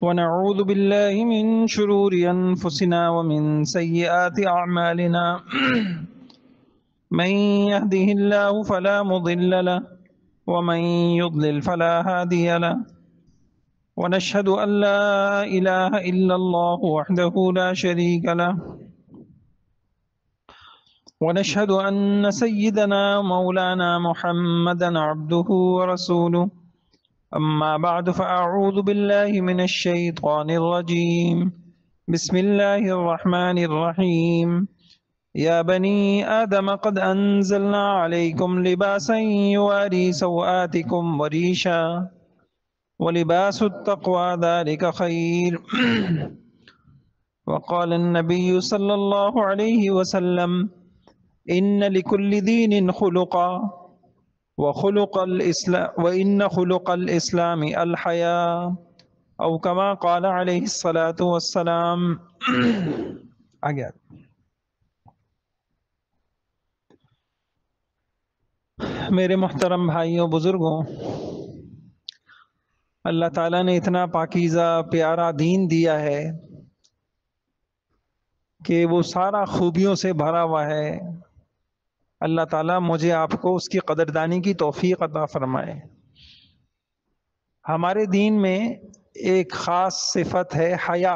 ونعوذ بالله من شرور أنفسنا ومن سيئات أعمالنا من يهده الله فلا مضل له ومن يضلل فلا هادي له ونشهد أن لا إله إلا الله وحده لا شريك له ونشهد أن سيدنا مولانا محمدا عبده ورسوله أما بعد فأعوذ بالله من الشيطان الرجيم بسم الله الرحمن الرحيم يا بني آدم قد أنزلنا عليكم لباسا يواري سوآتكم وريشا ولباس التقوى ذلك خير وقال النبي صلى الله عليه وسلم إن لكل دين خلقا وإن خلق الإسلام الحياء أو كما قال عليه الصلاة والسلام. آگے میرے محترم بھائیوں بزرگوں، اللہ تعالیٰ نے اتنا پاکیزہ پیارا دین دیا ہے کہ وہ سارا خوبیوں سے بھرا ہوا ہے. اللہ تعالیٰ مجھے آپ کو اس کی قدردانی کی توفیق عطا فرمائے. ہمارے دین میں ایک خاص صفت ہے حیا،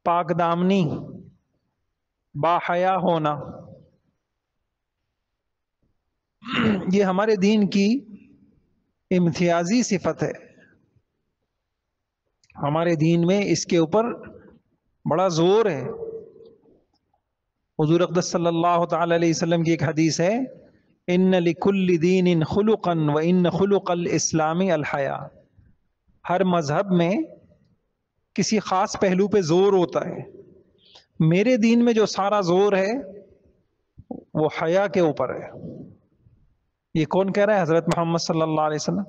پاک دامنی، با حیا ہونا. یہ ہمارے دین کی امتیازی صفت ہے. ہمارے دین میں اس کے اوپر بڑا زور ہے. حضور اقدس صلی اللہ تعالی علیہ وسلم کی ایک حدیث ہے، ان لکل دین خلقا وان خلق الاسلام الحیا. ہر مذہب میں کسی خاص پہلو پہ زور ہوتا ہے. میرے دین میں جو سارا زور ہے وہ حیا کے اوپر ہے. یہ کون کہہ رہا ہے؟ حضرت محمد صلی اللہ علیہ وسلم.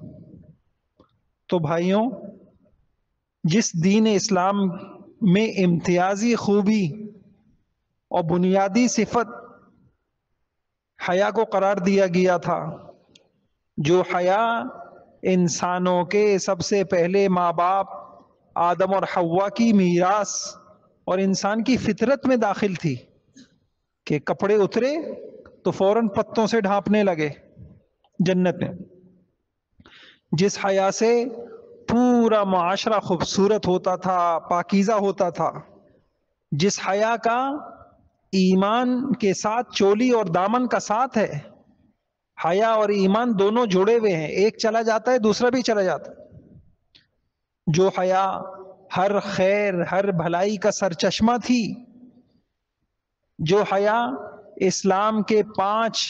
تو بھائیوں، جس دین اسلام میں امتیازی خوبی اور بنیادی صفت حیا کو قرار دیا گیا تھا، جو حیا انسانوں کے سب سے پہلے ماں باپ آدم اور حوا کی میراث اور انسان کی فطرت میں داخل تھی کہ کپڑے اترے تو فوراً پتوں سے ڈھانپنے لگے جنت میں. جس حیا سے پورا معاشرہ خوبصورت ہوتا تھا، پاکیزہ ہوتا تھا، جس حیا کا ایمان کے ساتھ چولی اور دامن کا ساتھ ہے. حیا اور ایمان دونوں جڑے ہوئے ہیں، ایک چلا جاتا ہے دوسرا بھی چلا جاتا ہے. جو حیا ہر خیر ہر بھلائی کا سرچشمہ تھی، جو حیا اسلام کے 5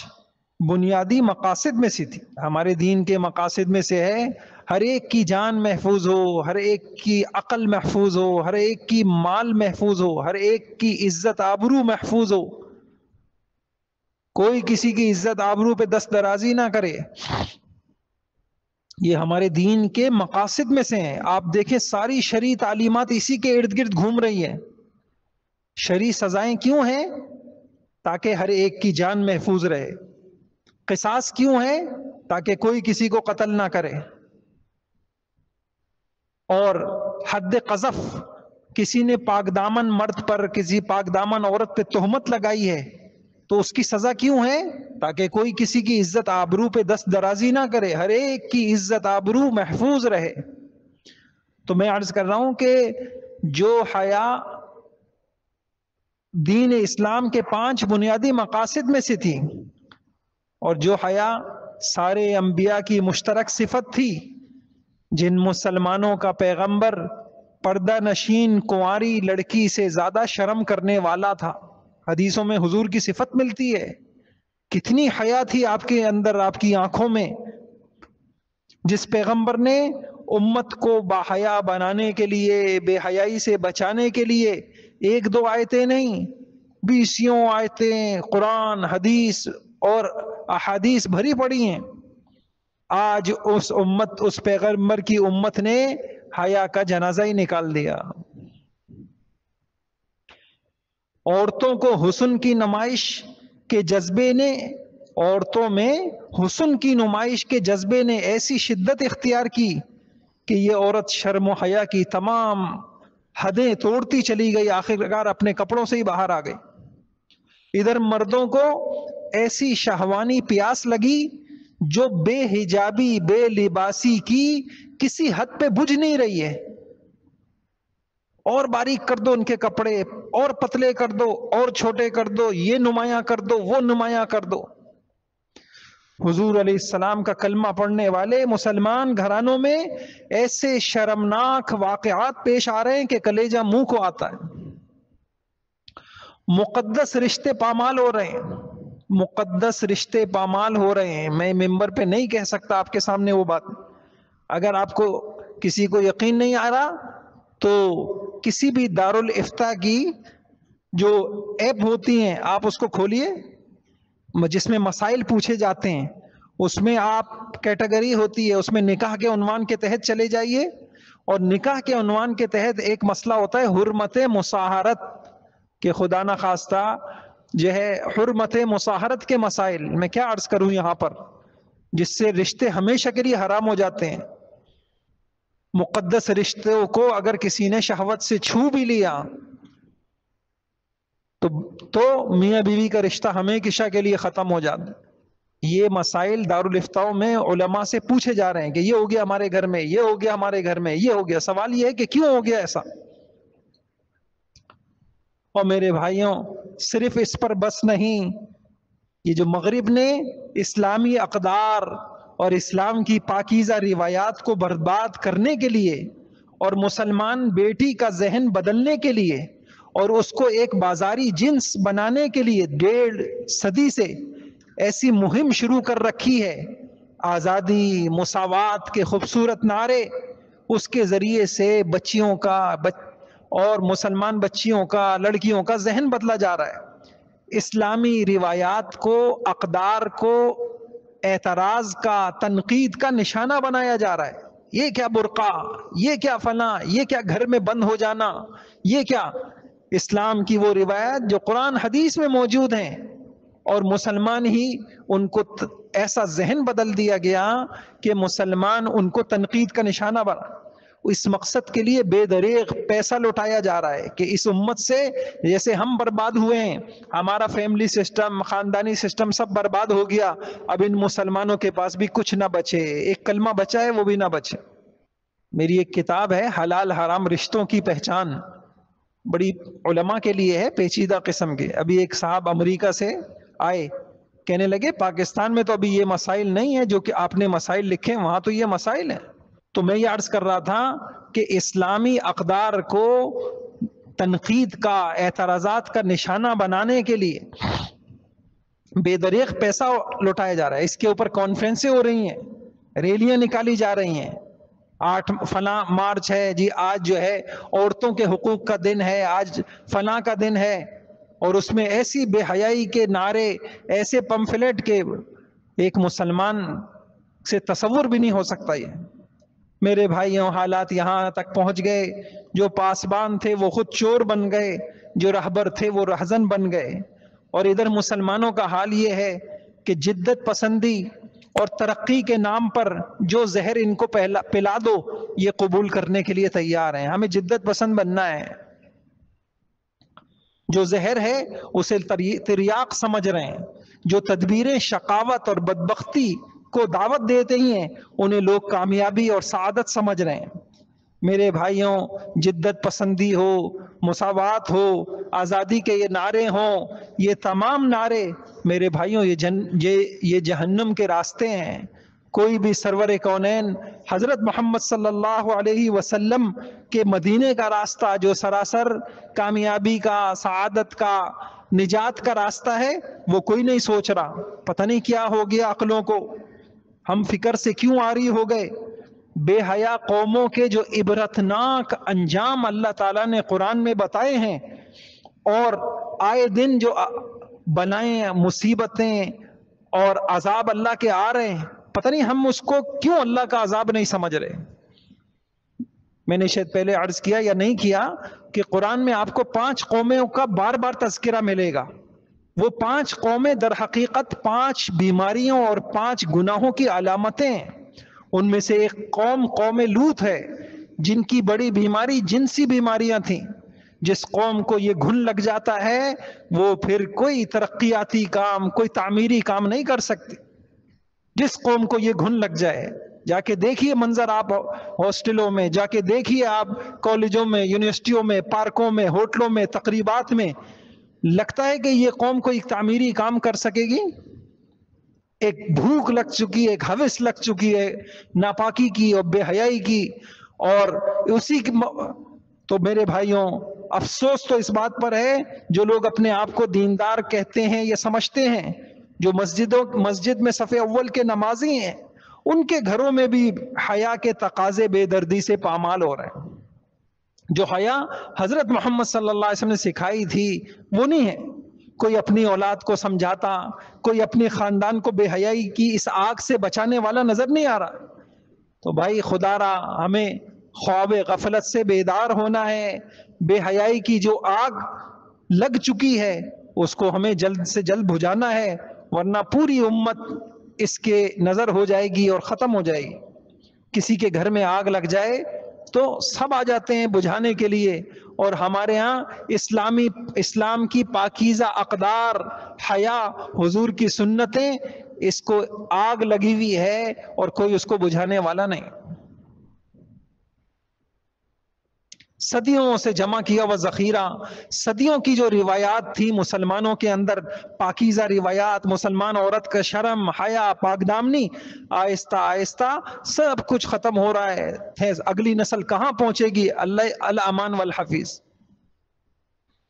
بنیادی مقاصد میں سے تھی. ہمارے دین کے مقاصد میں سے ہے ہر ایک کی جان محفوظ ہو، ہر ایک کی عقل محفوظ ہو، ہر ایک کی مال محفوظ ہو، ہر ایک کی عزت آبرو محفوظ ہو، کوئی کسی کی عزت آبرو پہ دست درازی نہ کرے. یہ ہمارے دین کے مقاصد میں سے ہیں. آپ دیکھیں ساری شرعی تعلیمات اسی کے ارد گرد گھوم رہی ہیں. شرعی سزائیں کیوں ہیں؟ تاکہ ہر ایک کی جان محفوظ رہے. قصاص کیوں ہے؟ تاکہ کوئی کسی کو قتل نہ کرے. اور حد قذف، کسی نے پاک دامن مرد پر، کسی پاک دامن عورت پہ تہمت لگائی ہے تو اس کی سزا کیوں ہے؟ تاکہ کوئی کسی کی عزت آبرو پہ دست درازی نہ کرے، ہر ایک کی عزت آبرو محفوظ رہے. تو میں عرض کر رہا ہوں کہ جو حیا دین اسلام کے 5 بنیادی مقاصد میں سے تھی، اور جو حیا سارے انبیاء کی مشترک صفت تھی، جن مسلمانوں کا پیغمبر پردہ نشین کنواری لڑکی سے زیادہ شرم کرنے والا تھا. حدیثوں میں حضور کی صفت ملتی ہے. کتنی حیا تھی آپ کے اندر، آپ کی آنکھوں میں. جس پیغمبر نے امت کو باحیا بنانے کے لیے، بے حیائی سے بچانے کے لیے 1-2 آیتیں نہیں، 20 آیتیں قرآن، حدیث اور احادیث بھری پڑی ہیں. آج اس پیغمبر کی امت نے حیا کا جنازہ ہی نکال دیا. عورتوں کو حسن کی نمائش کے جذبے نے، عورتوں میں حسن کی نمائش کے جذبے نے ایسی شدت اختیار کی کہ یہ عورت شرم و حیا کی تمام حدیں توڑتی چلی گئی، آخرکار اپنے کپڑوں سے ہی باہر آ گئی۔ ادھر مردوں کو ایسی شہوانی پیاس لگی جو بے حجابی بے لباسی کی کسی حد پہ بجھ نہیں رہی ہے، اور باریک کر دو ان کے کپڑے، اور پتلے کر دو، اور چھوٹے کر دو، یہ نمایاں کر دو، وہ نمایاں کر دو۔ حضور علیہ السلام کا کلمہ پڑھنے والے مسلمان گھرانوں میں ایسے شرمناک واقعات پیش آ رہے ہیں کہ کلیجہ منہ کو آتا ہے۔ مقدس رشتے پامال ہو رہے ہیں، مقدس رشتے پامال ہو رہے ہیں۔ میں ممبر پہ نہیں کہہ سکتا آپ کے سامنے وہ بات، اگر آپ کو کسی کو یقین نہیں آ رہا تو کسی بھی دارالافتاء کی جو ایپ ہوتی ہیں آپ اس کو کھولیے، جس میں مسائل پوچھے جاتے ہیں، اس میں آپ کیٹیگری ہوتی ہے، اس میں نکاح کے عنوان کے تحت چلے جائیے، اور نکاح کے عنوان کے تحت ایک مسئلہ ہوتا ہے حرمت مصاہرت، کہ خدا نہ خواستہ جو ہے حرمت مصاہرت کے مسائل میں کیا عرض کروں یہاں پر، جس سے رشتے ہمیشہ کے لیے حرام ہو جاتے ہیں۔ مقدس رشتوں کو اگر کسی نے شہوت سے چھو بھی لیا تو میاں بیوی کا رشتہ ہمیشہ کے لیے ختم ہو جاتا ہے۔ یہ مسائل دارالافتاء میں علماء سے پوچھے جا رہے ہیں کہ یہ ہو گیا ہمارے گھر میں، یہ ہو گیا ہمارے گھر میں، یہ ہو گیا۔ سوال یہ ہے کہ کیوں ہو گیا ایسا؟ اور میرے بھائیوں، صرف اس پر بس نہیں، یہ جو مغرب نے اسلامی اقدار اور اسلام کی پاکیزہ روایات کو برباد کرنے کے لیے اور مسلمان بیٹی کا ذہن بدلنے کے لیے اور اس کو ایک بازاری جنس بنانے کے لیے 1.5 صدی سے ایسی مہم شروع کر رکھی ہے، آزادی مساوات کے خوبصورت نعرے، اس کے ذریعے سے بچیوں کا اور مسلمان بچیوں کا، لڑکیوں کا ذہن بدلا جا رہا ہے۔ اسلامی روایات کو، اقدار کو اعتراض کا، تنقید کا نشانہ بنایا جا رہا ہے۔ یہ کیا برقع، یہ کیا فلاں، یہ کیا گھر میں بند ہو جانا، یہ کیا؟ اسلام کی وہ روایت جو قرآن حدیث میں موجود ہیں، اور مسلمان ہی ان کو ایسا ذہن بدل دیا گیا کہ مسلمان ان کو تنقید کا نشانہ بنا۔ اس مقصد کے لیے بے دریغ پیسہ لوٹایا جا رہا ہے کہ اس امت سے جیسے ہم برباد ہوئے ہیں، ہمارا فیملی سسٹم، خاندانی سسٹم سب برباد ہو گیا، اب ان مسلمانوں کے پاس بھی کچھ نہ بچے، ایک کلمہ بچا ہے وہ بھی نہ بچے۔ میری ایک کتاب ہے حلال حرام رشتوں کی پہچان، بڑی علماء کے لیے ہے، پیچیدہ قسم کے۔ ابھی ایک صاحب امریکہ سے آئے، کہنے لگے پاکستان میں تو ابھی یہ مسائل نہیں ہیں جو کہ آپ نے مسائل لکھے، وہاں تو یہ مسائل ہیں۔ تو میں یہ عرض کر رہا تھا کہ اسلامی اقدار کو تنقید کا، اعتراضات کا نشانہ بنانے کے لیے بے دریغ پیسہ لوٹایا جا رہا ہے۔ اس کے اوپر کانفرنسیں ہو رہی ہیں، ریلیاں نکالی جا رہی ہیں۔ 8 فلاں مارچ ہے جی، آج جو ہے عورتوں کے حقوق کا دن ہے، آج فلاں کا دن ہے، اور اس میں ایسی بے حیائی کے نعرے، ایسے پمفلیٹ کے ایک مسلمان سے تصور بھی نہیں ہو سکتا۔ یہ میرے بھائیوں، حالات یہاں تک پہنچ گئے، جو پاسبان تھے وہ خود چور بن گئے، جو رہبر تھے وہ رہزن بن گئے۔ اور ادھر مسلمانوں کا حال یہ ہے کہ جدت پسندی اور ترقی کے نام پر جو زہر ان کو پلا دو یہ قبول کرنے کے لیے تیار ہیں۔ ہمیں جدت پسند بننا ہے، جو زہر ہے اسے تریاق سمجھ رہے ہیں، جو تدبیریں شقاوت اور بدبختی کو دعوت دیتے ہی ہیں انہیں لوگ کامیابی اور سعادت سمجھ رہے ہیں۔ میرے بھائیوں، جدت پسندی ہو، مساوات ہو، آزادی کے یہ نعرے ہوں، یہ تمام نعرے میرے بھائیوں یہ جہنم کے راستے ہیں۔ کوئی بھی سرور کونین حضرت محمد صلی اللہ علیہ وسلم کے مدینے کا راستہ جو سراسر کامیابی کا، سعادت کا، نجات کا راستہ ہے، وہ کوئی نہیں سوچ رہا۔ پتہ نہیں کیا ہو گیا عقلوں کو، ہم فکر سے کیوں عاری ہو گئے۔ بے حیا قوموں کے جو عبرتناک انجام اللہ تعالیٰ نے قرآن میں بتائے ہیں، اور آئے دن جو بنائے مصیبتیں اور عذاب اللہ کے آ رہے ہیں، پتہ نہیں ہم اس کو کیوں اللہ کا عذاب نہیں سمجھ رہے۔ میں نے شاید پہلے عرض کیا یا نہیں کیا کہ قرآن میں آپ کو 5 قوموں کا بار بار تذکرہ ملے گا۔ وہ 5 قومیں در حقیقت 5 بیماریوں اور 5 گناہوں کی علامتیں ہیں۔ ان میں سے ایک قوم لوط ہے، جن کی بڑی بیماری جنسی بیماریاں تھیں. جس قوم کو یہ گھن لگ جاتا ہے وہ پھر کوئی ترقیاتی کام، کوئی تعمیری کام نہیں کر سکتی. جس قوم کو یہ گھن لگ جائے، جا کے دیکھیے منظر آپ ہاسٹلوں میں، جا کے دیکھیے آپ کالجوں میں، یونیورسٹیوں میں، پارکوں میں، ہوٹلوں میں، تقریبات میں، لگتا ہے کہ یہ قوم کوئی تعمیری کام کر سکے گی؟ ایک بھوک لگ چکی ہے، ایک ہوس لگ چکی ہے ناپاکی کی اور بے حیائی کی، اور اسی کی تو میرے بھائیوں افسوس تو اس بات پر ہے جو لوگ اپنے آپ کو دیندار کہتے ہیں یا سمجھتے ہیں، جو مسجد میں صف اول کے نمازی ہیں، ان کے گھروں میں بھی حیا کے تقاضے بے دردی سے پامال ہو رہے ہیں. جو حیا حضرت محمد صلی اللہ علیہ وسلم نے سکھائی تھی وہ نہیں ہے. کوئی اپنی اولاد کو سمجھاتا، کوئی اپنے خاندان کو بے حیائی کی اس آگ سے بچانے والا نظر نہیں آ رہا. تو بھائی خدا را ہمیں خواب غفلت سے بیدار ہونا ہے. بے حیائی کی جو آگ لگ چکی ہے اس کو ہمیں جلد سے جلد بجھانا ہے، ورنہ پوری امت اس کے نظر ہو جائے گی اور ختم ہو جائے گی. کسی کے گھر میں آگ لگ جائے تو سب آ جاتے ہیں بجھانے کے لیے، اور ہمارے ہاں اسلام کی پاکیزہ اقدار، حیا، حضور کی سنتیں، اس کو آگ لگی ہوئی ہے اور کوئی اس کو بجھانے والا نہیں. صدیوں سے جمع کیا ہوا ذخیرہ، صدیوں کی جو روایات تھی مسلمانوں کے اندر، پاکیزہ روایات، مسلمان عورت کا شرم، حیا، پاک دامنی، آہستہ آہستہ سب کچھ ختم ہو رہا ہے. اگلی نسل کہاں پہنچے گی؟ اللہ الامان والحفیظ.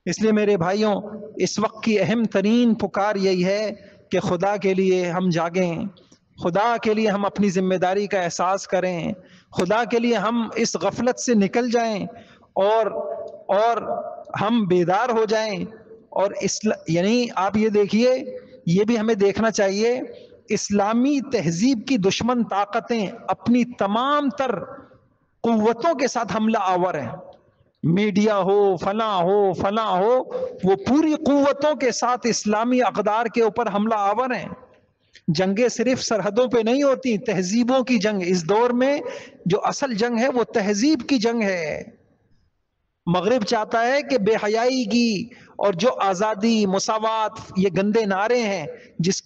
اس لیے میرے بھائیوں اس وقت کی اہم ترین پکار یہی ہے کہ خدا کے لیے ہم جاگیں، خدا کے لیے ہم اپنی ذمہ داری کا احساس کریں، خدا کے لیے ہم اس غفلت سے نکل جائیں اور ہم بیدار ہو جائیں. اور یعنی آپ یہ دیکھیے، یہ بھی ہمیں دیکھنا چاہیے، اسلامی تہذیب کی دشمن طاقتیں اپنی تمام تر قوتوں کے ساتھ حملہ آور ہیں. میڈیا ہو، فلاں ہو، وہ پوری قوتوں کے ساتھ اسلامی اقدار کے اوپر حملہ آور ہیں. جنگیں صرف سرحدوں پہ نہیں ہوتی، تہذیبوں کی جنگ. اس دور میں جو اصل جنگ ہے وہ تہذیب کی جنگ ہے. مغرب چاہتا ہے کہ بے حیائی کی اور جو آزادی، مساوات، یہ گندے نعرے ہیں جس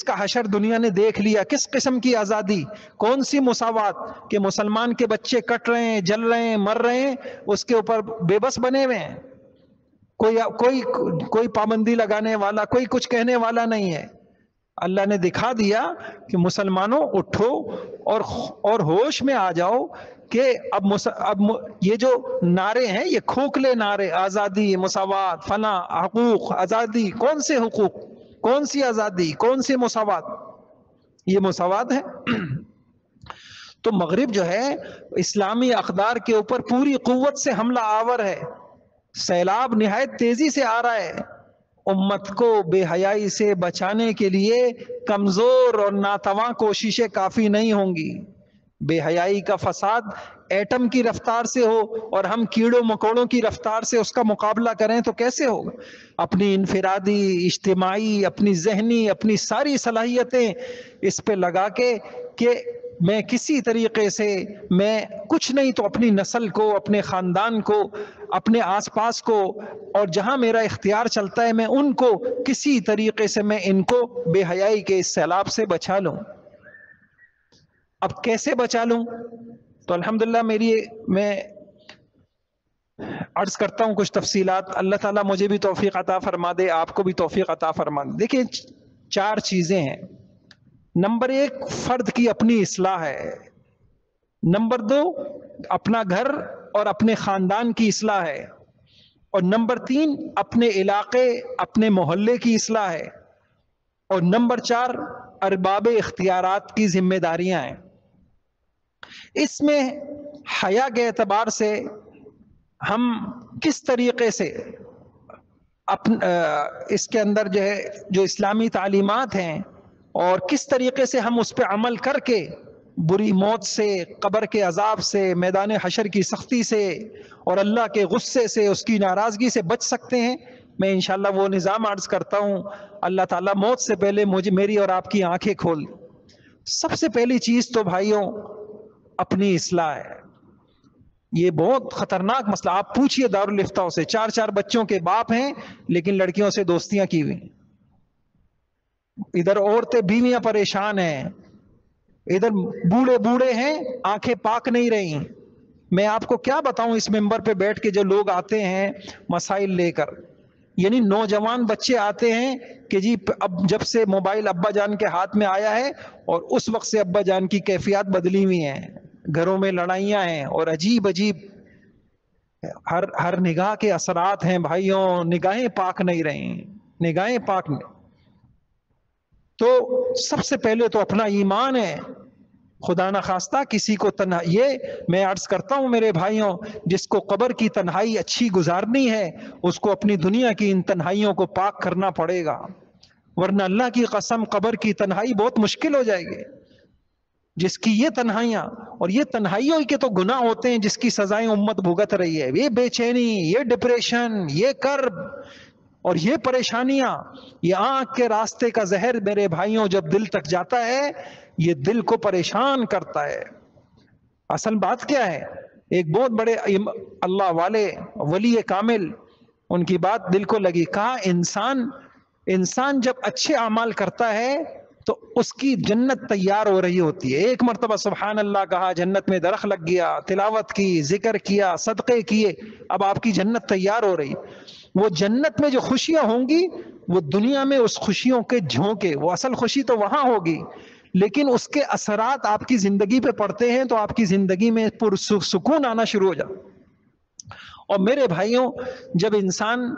کا حشر دنیا نے دیکھ لیا. کس قسم کی آزادی، کون سی مساوات کہ مسلمان کے بچے کٹ رہے ہیں، جل رہے ہیں، مر رہے ہیں، اس کے اوپر بے بس بنے ہوئے ہیں. کوئی پابندی لگانے والا، کوئی کچھ کہنے والا نہیں ہے. اللہ نے دکھا دیا کہ مسلمانوں اٹھو اور ہوش میں آ جاؤ کہ اب یہ جو نعرے ہیں یہ کھوکھلے نعرے، آزادی، مساوات، فلاں، حقوق، آزادی، کون سے حقوق، کون سی آزادی، کون سی مساوات؟ یہ مساوات ہے. تو مغرب جو ہے اسلامی اقدار کے اوپر پوری قوت سے حملہ آور ہے. سیلاب نہایت تیزی سے آ رہا ہے. امت کو بے حیائی سے بچانے کے لیے کمزور اور ناتواں کوششیں کافی نہیں ہوں گی. بے حیائی کا فساد ایٹم کی رفتار سے ہو اور ہم کیڑوں مکوڑوں کی رفتار سے اس کا مقابلہ کریں تو کیسے ہوگا؟ اپنی انفرادی، اجتماعی، اپنی ذہنی، اپنی ساری صلاحیتیں اس پہ لگا کے کہ میں کسی طریقے سے میں کچھ نہیں تو اپنی نسل کو، اپنے خاندان کو، اپنے آس پاس کو، اور جہاں میرا اختیار چلتا ہے میں ان کو کسی طریقے سے میں ان کو بے حیائی کے اس سیلاب سے بچا لوں. اب کیسے بچا لوں؟ تو الحمدللہ میں عرض کرتا ہوں کچھ تفصیلات. اللہ تعالیٰ مجھے بھی توفیق عطا فرما دے، آپ کو بھی توفیق عطا فرما دے. دیکھیں 4 چیزیں ہیں. نمبر 1 فرد کی اپنی اصلاح ہے. نمبر 2 اپنا گھر اور اپنے خاندان کی اصلاح ہے. اور نمبر 3 اپنے علاقے، اپنے محلے کی اصلاح ہے. اور نمبر 4 ارباب اختیارات کی ذمہ داریاں ہیں. اس میں حیا کے اعتبار سے ہم کس طریقے سے اس کے اندر جو ہے جو اسلامی تعلیمات ہیں اور کس طریقے سے ہم اس پہ عمل کر کے بری موت سے، قبر کے عذاب سے، میدان حشر کی سختی سے اور اللہ کے غصے سے، اس کی ناراضگی سے بچ سکتے ہیں، میں انشاءاللہ وہ نظام عرض کرتا ہوں. اللہ تعالیٰ موت سے پہلے میری اور آپ کی آنکھیں کھول. سب سے پہلی چیز تو بھائیوں اپنی اصلاح ہے. یہ بہت خطرناک مسئلہ. آپ پوچھئے دارالفتاء سے، 4 بچوں کے باپ ہیں لیکن لڑکیوں سے دوستیاں کی ہوئی. ادھر عورتیں بیویاں پریشان ہیں، ادھر بوڑھے ہیں آنکھیں پاک نہیں رہی. میں آپ کو کیا بتاؤں اس ممبر پہ بیٹھ کے جو لوگ آتے ہیں مسائل لے کر، یعنی نوجوان بچے آتے ہیں کہ جی اب جب سے موبائل ابا جان کے ہاتھ میں آیا ہے اور اس وقت سے ابا جان کی کیفیات بدلی ہوئی ہیں، گھروں میں لڑائیاں ہیں اور عجیب ہر نگاہ کے اثرات ہیں بھائیوں. نگاہیں پاک نہیں رہیں، نگاہیں پاک نہیں. تو سب سے پہلے تو اپنا ایمان ہے. خدا نہ خواستہ کسی کو تنہا، یہ میں عرض کرتا ہوں میرے بھائیوں، جس کو قبر کی تنہائی اچھی گزارنی ہے اس کو اپنی دنیا کی ان تنہائیوں کو پاک کرنا پڑے گا، ورنہ اللہ کی قسم قبر کی تنہائی بہت مشکل ہو جائے گی. جس کی یہ تنہائیاں اور یہ تنہائیوں کے تو گناہ ہوتے ہیں جس کی سزائیں امت بھگت رہی ہے. یہ بے چینی، یہ ڈپریشن، یہ کرب اور یہ پریشانیاں، یہ آنکھ کے راستے کا زہر میرے بھائیوں جب دل تک جاتا ہے یہ دل کو پریشان کرتا ہے. اصل بات کیا ہے؟ ایک بہت بڑے اللہ والے ولی کامل، ان کی بات دل کو لگی. کہا انسان جب اچھے اعمال کرتا ہے تو اس کی جنت تیار ہو رہی ہوتی ہے. ایک مرتبہ سبحان اللہ کہا، جنت میں درخت لگ گیا، تلاوت کی، ذکر کیا، صدقے کیے، اب آپ کی جنت تیار ہو رہی. وہ جنت میں جو خوشیاں ہوں گی وہ دنیا میں اس خوشیوں کے جھونکے، وہ اصل خوشی تو وہاں ہوگی لیکن اس کے اثرات آپ کی زندگی پہ پڑتے ہیں تو آپ کی زندگی میں پرسکون آنا شروع ہو جائے. اور میرے بھائیوں جب انسان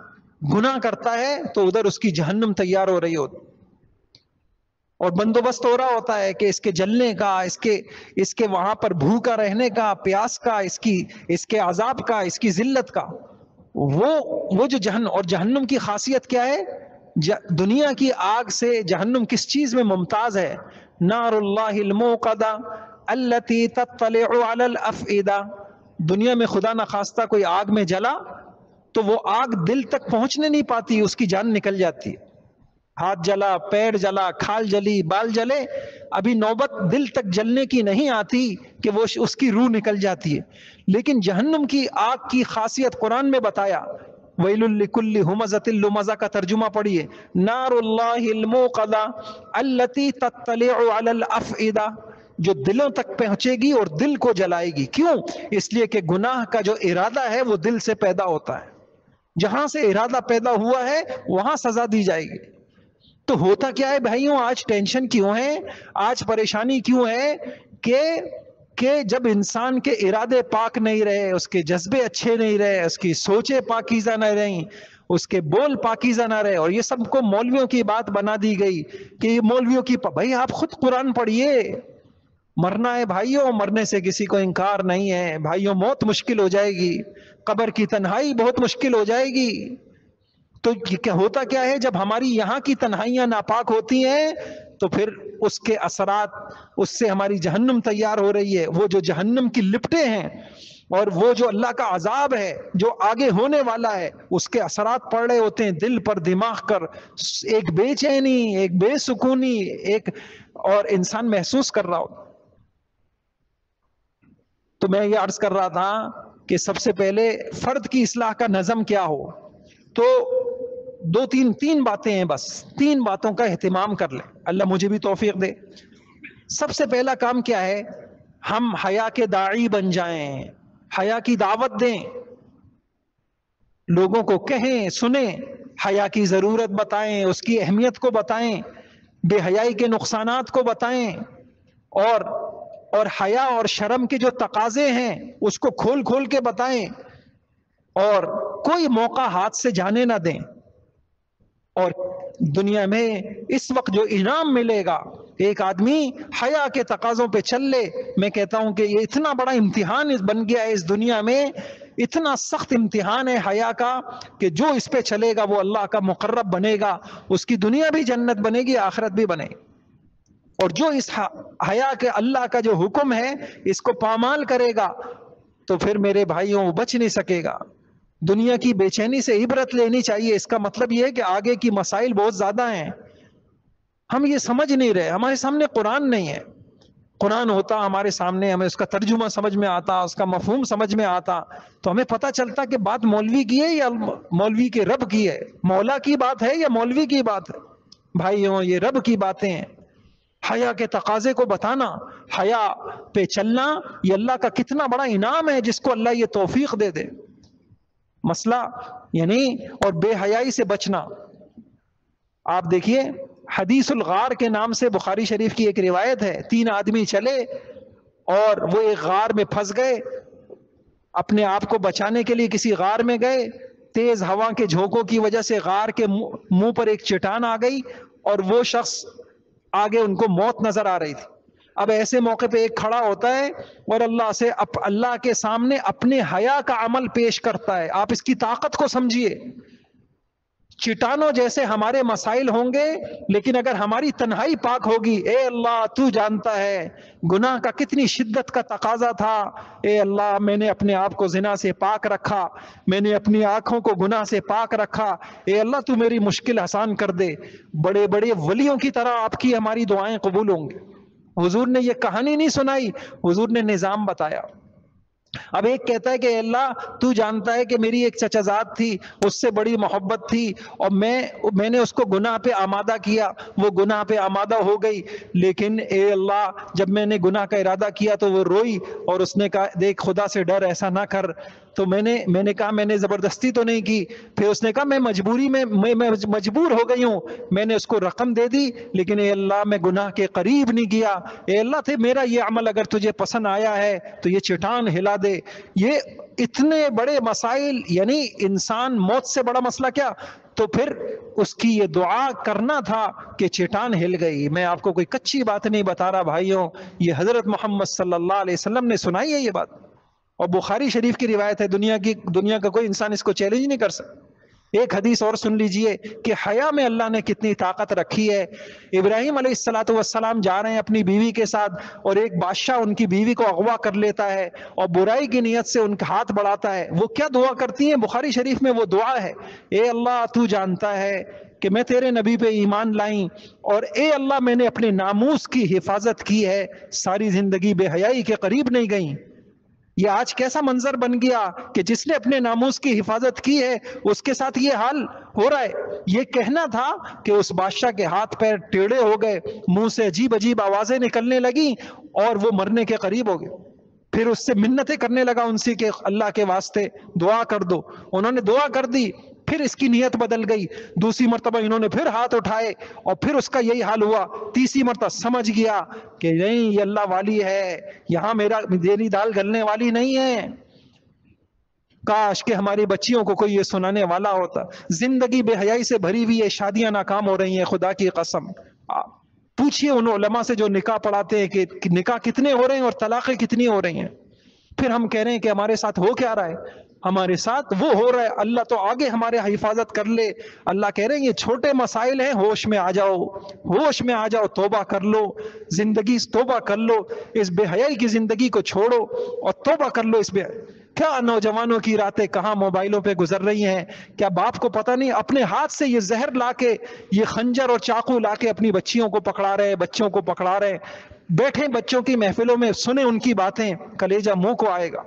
گناہ کرتا ہے تو ادھر اس کی جہنم تیار ہو رہی ہوتی اور بندوبست ہو رہا ہوتا ہے کہ اس کے جلنے کا، اس کے وہاں پر بھوکا رہنے کا، پیاس کا، اس کے عذاب کا، اس کی ذلت کا. وہ جو جہنم کی خاصیت کیا ہے؟ دنیا کی آگ سے جہنم کس چیز میں ممتاز ہے؟ نار اللہ الموقدہ التی تطلع علی الافئدہ. دنیا میں خدا نخواستہ کوئی آگ میں جلا تو وہ آگ دل تک پہنچنے نہیں پاتی، اس کی جان نکل جاتی ہے. ہاتھ جلا، پیر جلا، کھال جلی، بال جلے، ابھی نوبت دل تک جلنے کی نہیں آتی کہ وہ اس کی روح نکل جاتی ہے. لیکن جہنم کی آگ کی خاصیت قرآن میں بتایا. ویل لکل ہمزۃ لمزہ کا ترجمہ پڑھیے، نار اللہ الموقدہ التی تطلع علی الافئدہ، جو دلوں تک پہنچے گی اور دل کو جلائے گی. کیوں؟ اس لیے کہ گناہ کا جو ارادہ ہے وہ دل سے پیدا ہوتا ہے. جہاں سے ارادہ پیدا ہوا ہے وہاں سزا دی جائے گی. تو ہوتا کیا ہے بھائیوں، آج ٹینشن کیوں ہے، آج پریشانی کیوں ہے کہ جب انسان کے ارادے پاک نہیں رہے، اس کے جذبے اچھے نہیں رہے، اس کی سوچیں پاکیزہ نہ رہیں، اس کے بول پاکیزہ نہ رہے، اور یہ سب کو مولویوں کی بات بنا دی گئی کہ یہ مولویوں کی بھائی آپ خود قرآن پڑھیے. مرنا ہے بھائیوں، مرنے سے کسی کو انکار نہیں ہے بھائیوں. موت مشکل ہو جائے گی، قبر کی تنہائی بہت مشکل ہو جائے گی. تو کیا ہوتا کیا ہے، جب ہماری یہاں کی تنہائیاں ناپاک ہوتی ہیں تو پھر اس کے اثرات، اس سے ہماری جہنم تیار ہو رہی ہے. وہ جو جہنم کی لپٹیں ہیں اور وہ جو اللہ کا عذاب ہے جو آگے ہونے والا ہے، اس کے اثرات پڑ رہے ہوتے ہیں دل پر، دماغ پر. ایک بے چینی، ایک بے سکونی، اور انسان محسوس کر رہا ہو. تو میں یہ عرض کر رہا تھا کہ سب سے پہلے فرد کی اصلاح کا نظم کیا ہو. تو تین باتیں ہیں، بس 3 باتوں کا اہتمام کر لیں، اللہ مجھے بھی توفیق دے. سب سے پہلا کام کیا ہے؟ ہم حیا کے داعی بن جائیں، حیا کی دعوت دیں، لوگوں کو کہیں، سنیں، حیا کی ضرورت بتائیں، اس کی اہمیت کو بتائیں، بے حیائی کے نقصانات کو بتائیں، اور حیا اور شرم کے جو تقاضے ہیں اس کو کھول کھول کے بتائیں، اور کوئی موقع ہاتھ سے جانے نہ دیں. اور دنیا میں اس وقت جو انعام ملے گا، ایک آدمی حیا کے تقاضوں پہ چل لے، میں کہتا ہوں کہ یہ اتنا بڑا امتحان بن گیا ہے اس دنیا میں، اتنا سخت امتحان ہے حیا کا کہ جو اس پہ چلے گا وہ اللہ کا مقرب بنے گا، اس کی دنیا بھی جنت بنے گی، آخرت بھی بنے گی. اور جو اس حیا کے اللہ کا جو حکم ہے اس کو پامال کرے گا تو پھر میرے بھائیوں وہ بچ نہیں سکے گا. دنیا کی بے چینی سے عبرت لینی چاہیے. اس کا مطلب یہ ہے کہ آگے کی مسائل بہت زیادہ ہیں. ہم یہ سمجھ نہیں رہے. ہمارے سامنے قرآن نہیں ہے. قرآن ہوتا ہمارے سامنے، ہمیں اس کا ترجمہ سمجھ میں آتا، اس کا مفہوم سمجھ میں آتا، تو ہمیں پتہ چلتا کہ بات مولوی کی ہے یا مولوی کے رب کی ہے، مولا کی بات ہے یا مولوی کی بات ہے. بھائیوں، یہ رب کی باتیں ہیں. حیا کے تقاضے کو بتانا، حیا پہ چلنا، یہ اللہ کا کتنا بڑا انعام ہے جس کو اللہ یہ توفیق دے دے. مسئلہ یعنی اور بے حیائی سے بچنا. آپ دیکھیے حدیث الغار کے نام سے بخاری شریف کی ایک روایت ہے. 3 آدمی چلے اور وہ ایک غار میں پھنس گئے، اپنے آپ کو بچانے کے لیے کسی غار میں گئے. تیز ہوا کے جھونکوں کی وجہ سے غار کے منہ پر ایک چٹان آ گئی اور وہ شخص آگے ان کو موت نظر آ رہی تھی. اب ایسے موقع پہ ایک کھڑا ہوتا ہے اور اللہ کے سامنے اپنے حیا کا عمل پیش کرتا ہے. آپ اس کی طاقت کو سمجھیے. چٹانوں جیسے ہمارے مسائل ہوں گے، لیکن اگر ہماری تنہائی پاک ہوگی، اے اللہ تو جانتا ہے گناہ کا کتنی شدت کا تقاضا تھا، اے اللہ میں نے اپنے آپ کو زنا سے پاک رکھا، میں نے اپنی آنکھوں کو گناہ سے پاک رکھا، اے اللہ تو میری مشکل آسان کر دے. بڑے بڑے ولیوں کی طرح آپ کی ہماری دعائیں قبول ہوں گی. حضور نے یہ کہانی نہیں سنائی، حضور نے نظام بتایا. اب ایک کہتا ہے کہ اے اللہ تو جانتا ہے کہ میری ایک چچا زاد تھی، اس سے بڑی محبت تھی اور میں نے اس کو گناہ پہ آمادہ کیا، وہ گناہ پہ آمادہ ہو گئی، لیکن اے اللہ جب میں نے گناہ کا ارادہ کیا تو وہ روئی اور اس نے کہا دیکھ خدا سے ڈر، ایسا نہ کر. تو میں نے کہا میں نے زبردستی تو نہیں کی. پھر اس نے کہا میں مجبور ہو گئی ہوں، میں نے اس کو رقم دے دی، لیکن اے اللہ میں گناہ کے قریب نہیں گیا. اے اللہ تھے میرا یہ عمل اگر تجھے پسند آیا ہے تو یہ چٹان ہلا دے. یہ اتنے بڑے مسائل، یعنی انسان موت سے بڑا مسئلہ کیا. تو پھر اس کی یہ دعا کرنا تھا کہ چٹان ہل گئی. میں آپ کو کوئی کچی بات نہیں بتا رہا بھائیوں، یہ حضرت محمد صلی اللہ علیہ وسلم نے سنائی ہے یہ بات، اور بخاری شریف کی روایت ہے. دنیا کا کوئی انسان اس کو چیلنج نہیں کر سکتا. ایک حدیث اور سن لیجئے کہ حیا میں اللہ نے کتنی طاقت رکھی ہے. ابراہیم علیہ السلام جا رہے ہیں اپنی بیوی کے ساتھ، اور ایک بادشاہ ان کی بیوی کو اغوا کر لیتا ہے اور برائی کی نیت سے ان کا ہاتھ بڑھاتا ہے. وہ کیا دعا کرتی ہیں؟ بخاری شریف میں وہ دعا ہے، اے اللہ تو جانتا ہے کہ میں تیرے نبی پہ ایمان لائیں، اور اے اللہ میں نے اپنے ناموس کی حفاظت کی ہے، ساری زندگی بے حیائی کے قریب نہیں گئیں. یہ آج کیسا منظر بن گیا کہ جس نے اپنے ناموس کی حفاظت کی ہے اس کے ساتھ یہ حال ہو رہا ہے. یہ کہنا تھا کہ اس بادشاہ کے ہاتھ پیر ٹیڑھے ہو گئے، منہ سے عجیب عجیب آوازیں نکلنے لگیں اور وہ مرنے کے قریب ہو گئے. پھر اس سے منتیں کرنے لگا ان سے کہ اللہ کے واسطے دعا کر دو. انہوں نے دعا کر دی، پھر اس کی نیت بدل گئی. دوسری مرتبہ انہوں نے پھر ہاتھ اٹھائے اور پھر اس کا یہی حال ہوا. تیسری مرتبہ سمجھ گیا کہ نہیں یہ اللہ والی ہے، یہاں میری دال گلنے والی نہیں ہے. کاش کہ ہماری بچیوں کو کوئی یہ سنانے والا ہوتا. زندگی بے حیائی سے بھری ہوئی ہے، شادیاں ناکام ہو رہی ہیں. خدا کی قسم پوچھئے ان علماء سے جو نکاح پڑھاتے ہیں کہ نکاح کتنے ہو رہے ہیں اور طلاقیں کتنی ہو رہی ہیں. پھر ہم کہہ رہے ہیں کہ ہمارے ساتھ ہو کیا رہا ہے؟ ہمارے ساتھ وہ ہو رہا ہے. اللہ تو آگے ہمارے حفاظت کر لے. اللہ کہہ رہے ہیں یہ چھوٹے مسائل ہیں، ہوش میں آ جاؤ، ہوش میں آ جاؤ، توبہ کر لو. زندگی توبہ کر لو، اس بے حیائی کی زندگی کو چھوڑو اور توبہ کر لو. اس بے کیا نوجوانوں کی راتیں کہاں موبائلوں پہ گزر رہی ہیں. کیا باپ کو پتہ نہیں اپنے ہاتھ سے یہ زہر لا کے، یہ خنجر اور چاقو لا کے اپنی بچیوں کو پکڑا رہے ہیں، بچوں کو پکڑا رہے ہیں. بیٹھے بچوں کی محفلوں میں سنیں ان کی باتیں، کلیجہ منہ کو آئے گا.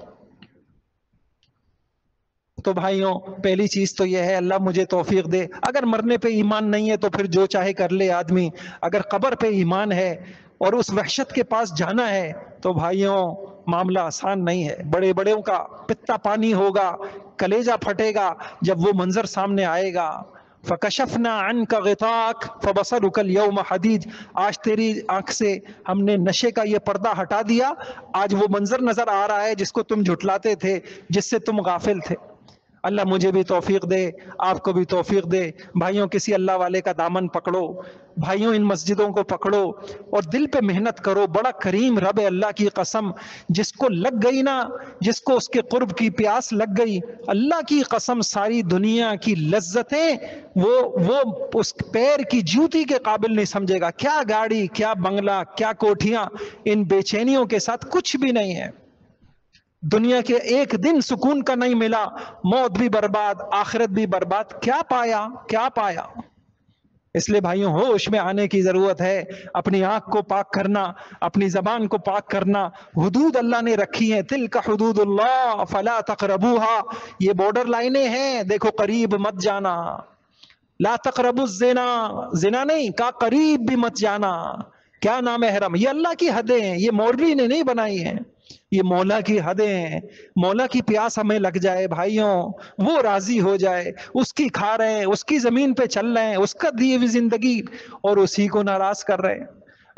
تو بھائیوں پہلی چیز تو یہ ہے اللہ مجھے توفیق دے. اگر مرنے پہ ایمان نہیں ہے تو پھر جو چاہے کر لے آدمی. اگر قبر پہ ایمان ہے اور اس وحشت کے پاس جانا ہے تو بھائیوں معاملہ آسان نہیں ہے. بڑے بڑوں کا پتا پانی ہوگا، کلیجہ پھٹے گا جب وہ منظر سامنے آئے گا. فَكَشَفْنَا عَنْكَ غِطَاءَكَ فَبَصَرُكَ الْيَوْمَ حَدِيدٌ. آج تیری آنکھ سے ہم نے نشے کا یہ پردہ ہٹا دیا. آج وہ منظر نظر آ رہا ہے جس کو تم جھٹلاتے تھے، جس سے تم غافل تھے. اللہ مجھے بھی توفیق دے، آپ کو بھی توفیق دے. بھائیوں کسی اللہ والے کا دامن پکڑو، بھائیوں ان مسجدوں کو پکڑو اور دل پہ محنت کرو. بڑا کریم رب ہے اللہ کی قسم. جس کو لگ گئی نا، جس کو اس کے قرب کی پیاس لگ گئی، اللہ کی قسم ساری دنیا کی لذتیں وہ اس پیر کی جوتی کے قابل نہیں سمجھے گا. کیا گاڑی، کیا بنگلہ، کیا کوٹھیاں، ان بے چینیوں کے ساتھ کچھ بھی نہیں ہے. دنیا کے ایک دن سکون کا نہیں ملا، موت بھی برباد، آخرت بھی برباد. کیا پایا؟ کیا پایا؟ اس لیے بھائیوں ہوش میں آنے کی ضرورت ہے. اپنی آنکھ کو پاک کرنا، اپنی زبان کو پاک کرنا. حدود اللہ نے رکھی ہیں، تلک حدود اللہ فلا تقربوها، یہ بارڈر لائنیں ہیں، دیکھو قریب مت جانا. لا تقربوا الزنا، زنا نہیں کہا، قریب بھی مت جانا. کیا نام ہے حرم؟ یہ اللہ کی حدیں ہیں، یہ مولوی نے نہیں بنائی ہیں، یہ مولا کی حدیں ہیں. مولا کی پیاس ہمیں لگ جائے بھائیوں، وہ راضی ہو جائے، اس کی کھا رہے ہیں، اس کی زمین پہ چل رہے ہیں، اس کا دی ہوئی زندگی، اور اسی کو ناراض کر رہے ہیں.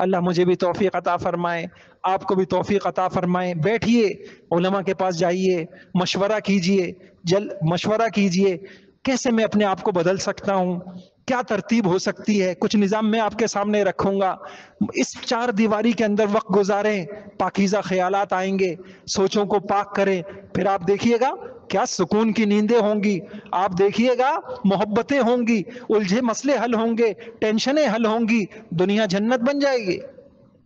اللہ مجھے بھی توفیق عطا فرمائے، آپ کو بھی توفیق عطا فرمائے. بیٹھیے، علماء کے پاس جائیے، مشورہ کیجئے، مشورہ کیجئے کیسے میں اپنے آپ کو بدل سکتا ہوں، کیا ترتیب ہو سکتی ہے. کچھ نظام میں آپ کے سامنے رکھوں گا. اس چار دیواری کے اندر وقت گزاریں، پاکیزہ خیالات آئیں گے، سوچوں کو پاک کریں. پھر آپ دیکھیے گا کیا سکون کی نیندیں ہوں گی، آپ دیکھیے گا محبتیں ہوں گی، الجھے مسئلے حل ہوں گے، ٹینشنیں حل ہوں گی. دنیا جنت بن جائے گی،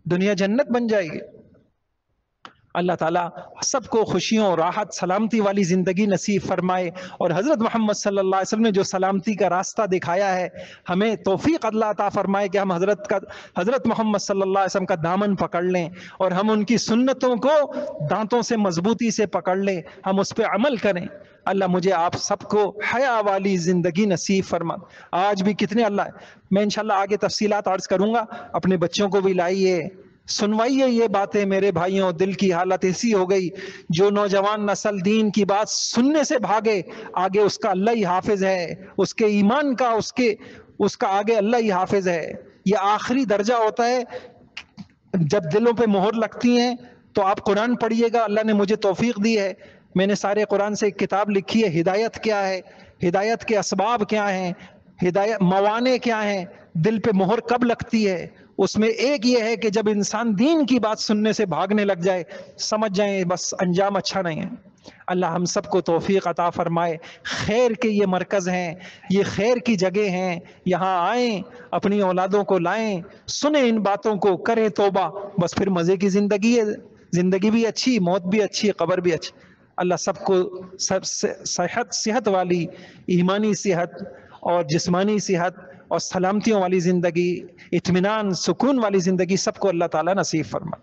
دنیا جنت بن جائے گی. اللہ تعالیٰ سب کو خوشیوں، راحت، سلامتی والی زندگی نصیب فرمائے. اور حضرت محمد صلی اللہ علیہ وسلم نے جو سلامتی کا راستہ دکھایا ہے، ہمیں توفیق اللہ عطا فرمائے کہ ہم حضرت محمد صلی اللہ علیہ وسلم کا دامن پکڑ لیں، اور ہم ان کی سنتوں کو دانتوں سے مضبوطی سے پکڑ لیں، ہم اس پہ عمل کریں. اللہ مجھے آپ سب کو حیا والی زندگی نصیب فرما. آج بھی کتنے میں انشاءاللہ آگے تفصیلات عرض کروں گا. اپنے بچوں کو بھی لائیے، سنوائیے یہ باتیں میرے بھائیوں. دل کی حالت ایسی ہو گئی، جو نوجوان نسل دین کی بات سننے سے بھاگے، آگے اس کا اللہ ہی حافظ ہے، اس کے ایمان کا، اس کا آگے اللہ ہی حافظ ہے. یہ آخری درجہ ہوتا ہے جب دلوں پہ مہر لگتی ہیں. تو آپ قرآن پڑھیے گا، اللہ نے مجھے توفیق دی ہے، میں نے سارے قرآن سے ایک کتاب لکھی ہے، ہدایت کیا ہے، ہدایت کے اسباب کیا ہیں، ہدایت موانع کیا ہیں، دل پہ مہر کب لگتی ہے. اس میں ایک یہ ہے کہ جب انسان دین کی بات سننے سے بھاگنے لگ جائے، سمجھ جائیں بس انجام اچھا نہیں ہے. اللہ ہم سب کو توفیق عطا فرمائے. خیر کے یہ مرکز ہیں، یہ خیر کی جگہ ہیں، یہاں آئیں، اپنی اولادوں کو لائیں، سنیں ان باتوں کو، کریں توبہ، بس پھر مزے کی زندگی ہے. زندگی بھی اچھی، موت بھی اچھی، قبر بھی اچھی. اللہ سب کو صحت والی، ایمانی صحت اور جسمانی صحت اور سلامتیوں والی زندگی، اطمینان، سکون والی زندگی سب کو اللہ تعالیٰ نصیب فرمائے.